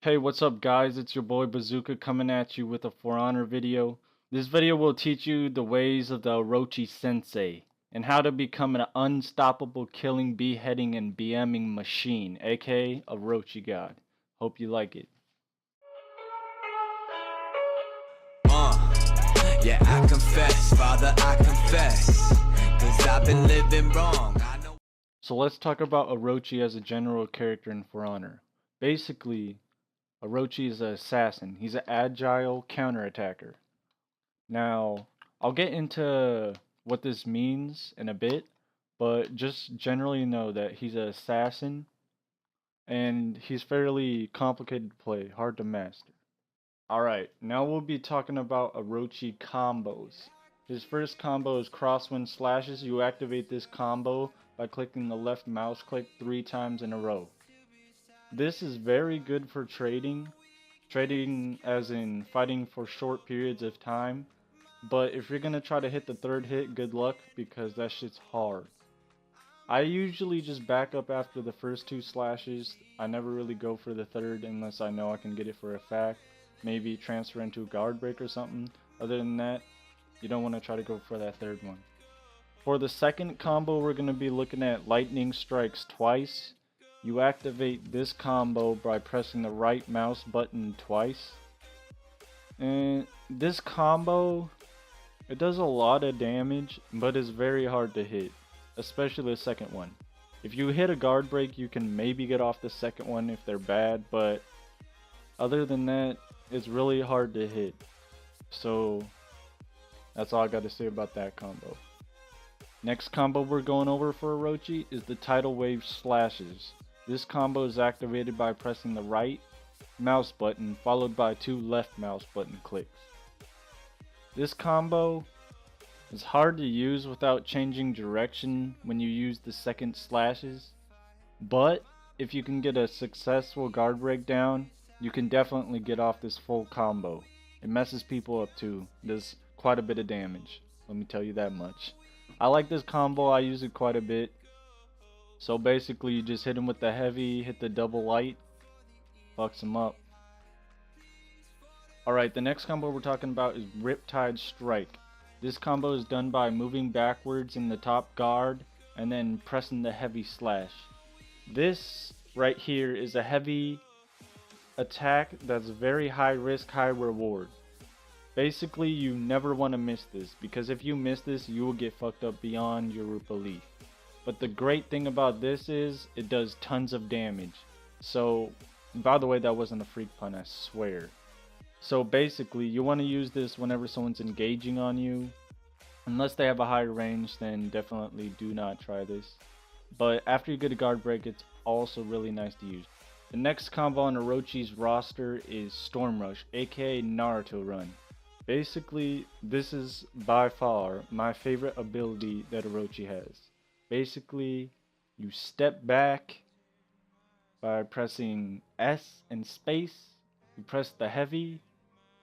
Hey, what's up guys? It's your boy Bazooka coming at you with a For Honor video. This video will teach you the ways of the Orochi sensei and how to become an unstoppable killing, beheading, and BMing machine, aka Orochi God. Hope you like it. Yeah, I confess, Father, I confess, 'cause I've been living wrong. I know. So let's talk about Orochi as a general character in For Honor. Basically, Orochi is an assassin. He's an agile counterattacker. Now, I'll get into what this means in a bit, but just generally know that he's an assassin and he's fairly complicated to play, hard to master. Alright, now we'll be talking about Orochi combos. His first combo is Crosswind Slashes. You activate this combo by clicking the left mouse click 3 times in a row. This is very good for trading as in fighting for short periods of time. But if you're gonna try to hit the third hit, good luck because that shit's hard. I usually just back up after the first 2 slashes. I never really go for the third unless I know I can get it for a fact. Maybe transfer into a guard break or something. Other than that, you don't want to try to go for that third one. For the second combo, we're going to be looking at Lightning Strikes twice. You activate this combo by pressing the right mouse button twice. And this combo, it does a lot of damage, but is very hard to hit, especially the second one. If you hit a guard break, you can maybe get off the second one if they're bad, but other than that, it's really hard to hit. So that's all I got to say about that combo. Next combo we're going over for Orochi is the Tidal Wave Slashes. This combo is activated by pressing the right mouse button followed by 2 left mouse button clicks. This combo is hard to use without changing direction when you use the second slashes, but if you can get a successful guard break down, you can definitely get off this full combo. It messes people up too. It does quite a bit of damage, let me tell you that much. I like this combo, I use it quite a bit. So basically you just hit him with the heavy, hit the double light, fucks him up. Alright, the next combo we're talking about is Riptide Strike. This combo is done by moving backwards in the top guard and then pressing the heavy slash. This right here is a heavy attack that's very high risk, high reward. Basically, you never want to miss this because if you miss this, you will get fucked up beyond your belief. But the great thing about this is it does tons of damage. So, by the way, that wasn't a freak pun, I swear. So basically, you want to use this whenever someone's engaging on you. Unless they have a higher range, then definitely do not try this. But after you get a guard break, it's also really nice to use. The next combo on Orochi's roster is Storm Rush, aka Naruto Run. Basically, this is by far my favorite ability that Orochi has. Basically, you step back by pressing S and space, you press the heavy,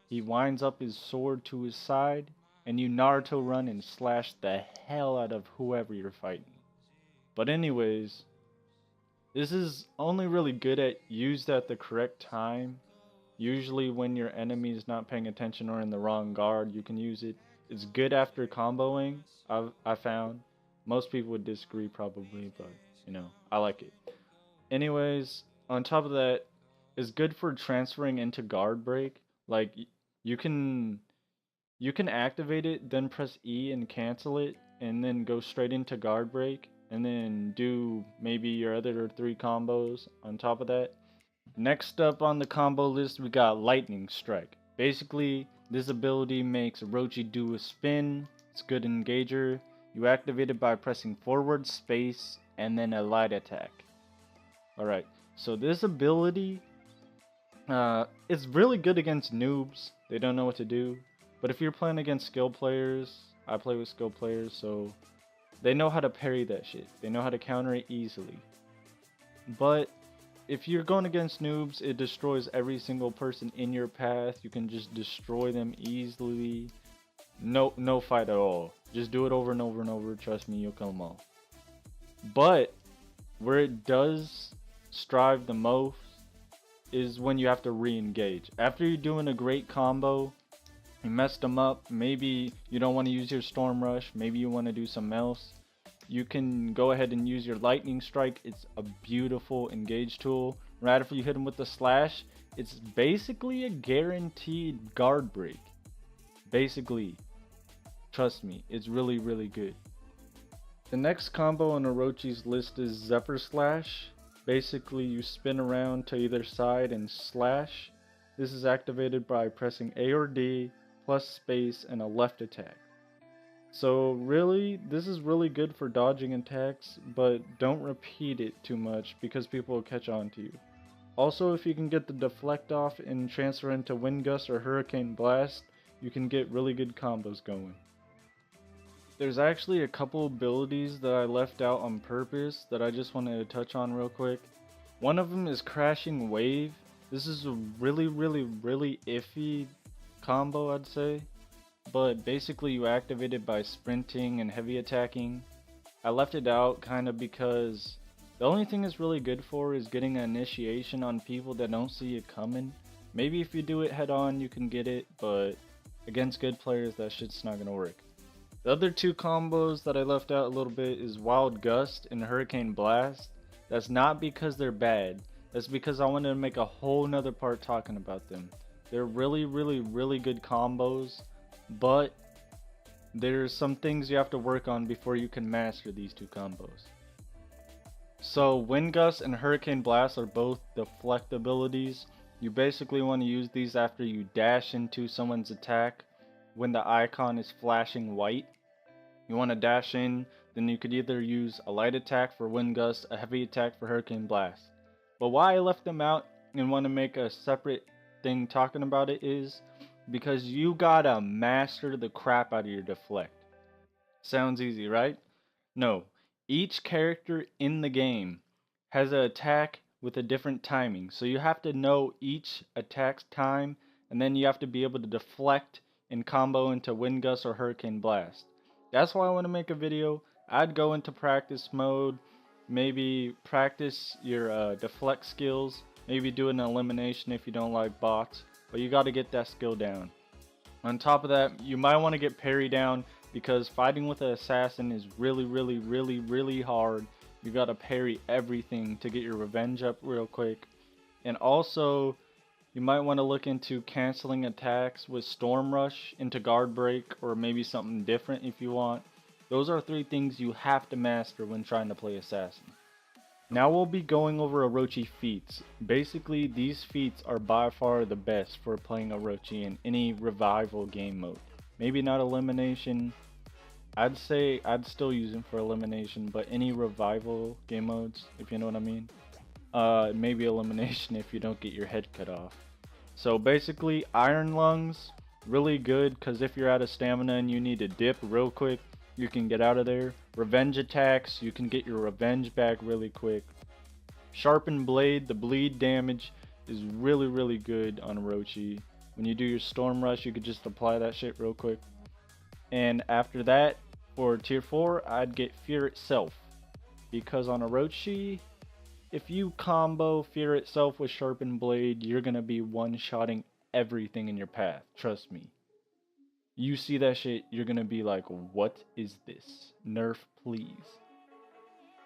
he winds up his sword to his side, and you Naruto run and slash the hell out of whoever you're fighting. But anyways, this is only really good at used at the correct time. Usually when your enemy is not paying attention or in the wrong guard, you can use it. It's good after comboing, I found. Most people would disagree probably, but you know, I like it. Anyways, on top of that, it's good for transferring into guard break. Like you can activate it, then press E and cancel it, and then go straight into guard break, and then do maybe your other 3 combos on top of that. Next up on the combo list, we got Lightning Strike. Basically, this ability makes Orochi do a spin. It's good engager. You activate it by pressing forward, space, and then a light attack. Alright, so this ability is really good against noobs. They don't know what to do. But if you're playing against skill players, I play with skill players, so they know how to parry that shit. They know how to counter it easily. But if you're going against noobs, it destroys every single person in your path. You can just destroy them easily. No fight at all. Just do it over and over and over. Trust me, you'll kill them all. But where it does strive the most is when you have to re-engage. After you're doing a great combo, you messed them up, maybe you don't want to use your Storm Rush, maybe you want to do something else, you can go ahead and use your Lightning Strike. It's a beautiful engage tool. Right after you hit him with the slash, it's basically a guaranteed guard break. Basically, trust me, it's really, really good. The next combo on Orochi's list is Zephyr Slash. Basically, you spin around to either side and slash. This is activated by pressing A or D plus space and a left attack. So really, this is really good for dodging attacks, but don't repeat it too much because people will catch on to you. Also, if you can get the deflect off and transfer into Wind Gust or Hurricane Blast, you can get really good combos going. There's actually a couple abilities that I left out on purpose that I just wanted to touch on real quick. One of them is Crashing Wave. This is a really iffy combo, I'd say. But basically you activate it by sprinting and heavy attacking. I left it out kind of because the only thing it's really good for is getting an initiation on people that don't see it coming. Maybe if you do it head on you can get it, but against good players that shit's not gonna work. The other two combos that I left out a little bit is Wild Gust and Hurricane Blast. That's not because they're bad, that's because I wanted to make a whole nother part talking about them. They're really good combos, but there's some things you have to work on before you can master these two combos. So Wind Gust and Hurricane Blast are both deflect abilities. You basically want to use these after you dash into someone's attack when the icon is flashing white. You want to dash in, then you could either use a light attack for Wind Gust, a heavy attack for Hurricane Blast. But why I left them out and want to make a separate thing talking about it is because you gotta master the crap out of your deflect. Sounds easy, right? No. Each character in the game has an attack with a different timing. So you have to know each attack's time, and then you have to be able to deflect and combo into Wind Gust or Hurricane Blast. That's why I want to make a video. I'd go into practice mode, maybe practice your deflect skills, maybe do an elimination if you don't like bots. But you got to get that skill down. On top of that, you might want to get parry down because fighting with an assassin is really hard. You got to parry everything to get your revenge up real quick. And also, you might want to look into canceling attacks with Storm Rush into guard break or maybe something different if you want. Those are 3 things you have to master when trying to play assassin. Now we'll be going over Orochi feats. Basically, these feats are by far the best for playing Orochi in any revival game mode. Maybe not elimination. I'd say I'd still use them for elimination, but any revival game modes, if you know what I mean. Maybe elimination if you don't get your head cut off. So basically, Iron Lungs, really good because if you're out of stamina and you need to dip real quick, you can get out of there. Revenge attacks, you can get your revenge back really quick. Sharpened Blade, the bleed damage is really good on Orochi. When you do your Storm Rush, you could just apply that shit real quick. And after that, for tier 4, I'd get Fear Itself. Because on Orochi, if you combo Fear Itself with Sharpened Blade, you're gonna be one-shotting everything in your path. Trust me. You see that shit, you're gonna be like, what is this? Nerf, please.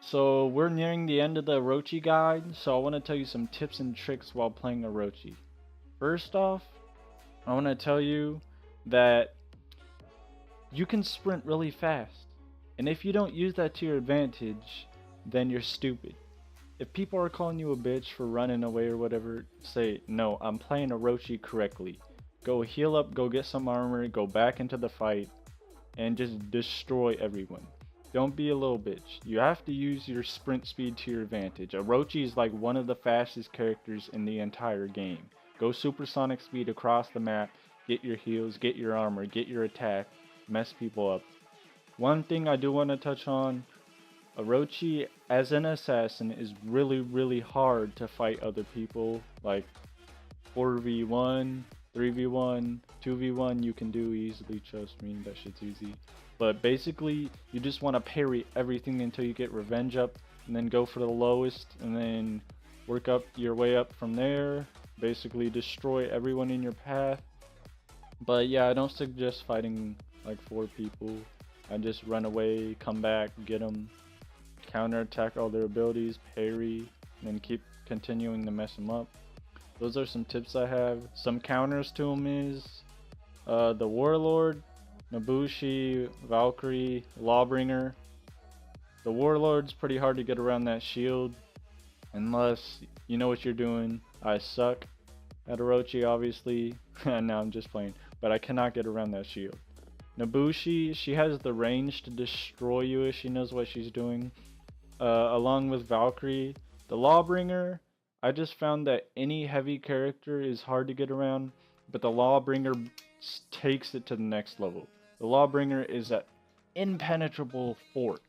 So we're nearing the end of the Orochi guide, so I want to tell you some tips and tricks while playing Orochi. First off, I want to tell you that you can sprint really fast. And if you don't use that to your advantage, then you're stupid. If people are calling you a bitch for running away or whatever, say, no, I'm playing Orochi correctly. Go heal up, go get some armor, go back into the fight, and just destroy everyone. Don't be a little bitch. You have to use your sprint speed to your advantage. Orochi is like one of the fastest characters in the entire game. Go supersonic speed across the map, get your heals, get your armor, get your attack, mess people up. One thing I do want to touch on, Orochi as an assassin is really hard to fight other people, like 4v1, 3v1, 2v1 you can do easily, trust me, that shit's easy. But basically, you just want to parry everything until you get revenge up, and then go for the lowest, and then work up your way up from there, basically destroy everyone in your path. But yeah, I don't suggest fighting like 4 people. I just run away, come back, get them, counterattack all their abilities, parry, and then keep continuing to mess them up. Those are some tips I have. Some counters to them is the Warlord, Nobushi, Valkyrie, Lawbringer. The Warlord's pretty hard to get around that shield unless you know what you're doing. I suck at Orochi, obviously. No, I'm just playing. But I cannot get around that shield. Nobushi, she has the range to destroy you if she knows what she's doing. Along with Valkyrie. The Lawbringer, I just found that any heavy character is hard to get around, but the Lawbringer takes it to the next level. The Lawbringer is an impenetrable fort.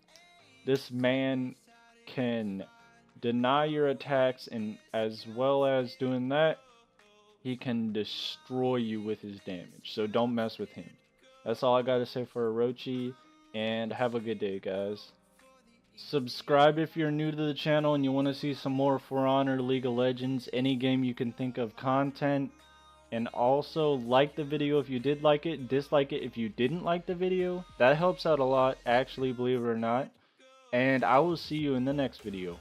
This man can deny your attacks, and as well as doing that, he can destroy you with his damage. So don't mess with him. That's all I gotta say for Orochi, and have a good day, guys. Subscribe if you're new to the channel and you want to see some more For Honor, League of Legends, any game you can think of content. And also like the video if you did like it, dislike it if you didn't like the video. That helps out a lot, actually, believe it or not. And I will see you in the next video.